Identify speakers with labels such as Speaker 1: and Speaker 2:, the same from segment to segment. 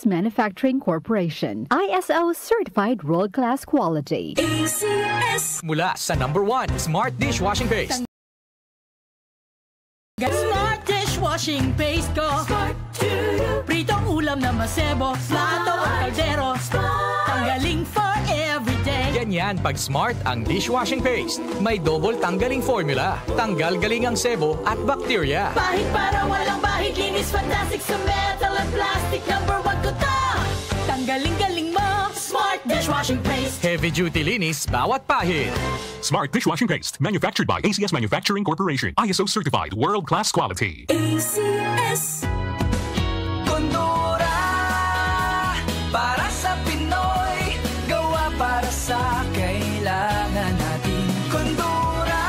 Speaker 1: Manufacturing Corporation, ISO certified world-class quality.
Speaker 2: ACS. Mula sa #1 Smart Dishwashing Paste.
Speaker 3: Smart Dishwashing Paste ko. Smart to you. Pritong ulam na masebo, plato o kaldero. Tanggaling for everyday.
Speaker 2: Ganyan pag Smart ang dishwashing paste. May double tanggaling formula. Tanggal galing ang sebo at bacteria.
Speaker 3: Bahid para walang bahid, linis fantastic sa metal at plastic. #1 ko to. Tanggaling-galing mo, Smart Dishwashing Paste.
Speaker 2: Heavy duty linis bawat pahid.
Speaker 4: Smart Dishwashing Paste, manufactured by ACS Manufacturing Corporation. ISO certified, world-class quality.
Speaker 3: ACS.
Speaker 5: Kondura, para sa Pinoy, gawa para sa kailangan natin. Kondura,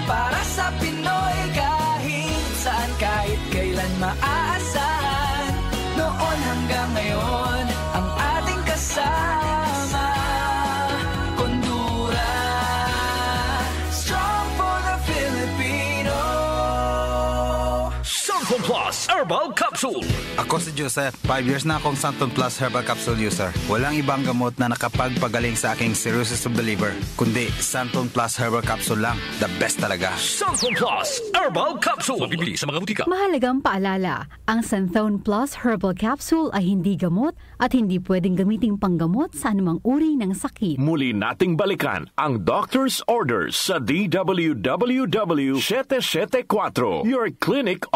Speaker 5: para sa Pinoy, kahit saan, kahit kailan maaasahan. Noon hanggang ngayon, ang ating kasama. Kondura, strong for the Filipino.
Speaker 6: Santon Plus Herbal Capsule.
Speaker 7: Ako si Joseph. 5 years na akong Santon Plus Herbal Capsule user. Walang ibang gamot na nakapagpagaling sa aking cirrhosis of the liver, kundi Santon Plus Herbal Capsule lang. The best talaga.
Speaker 6: Santon Plus Herbal Capsule. Mabibili sa mga butika.
Speaker 1: Mahalagang paalala, ang Santhone Plus Herbal Capsule ay hindi gamot at hindi pwedeng gamiting panggamot sa anumang uri ng sakit.
Speaker 6: Muli nating balikan ang doctor's orders sa DWWW 774, your clinic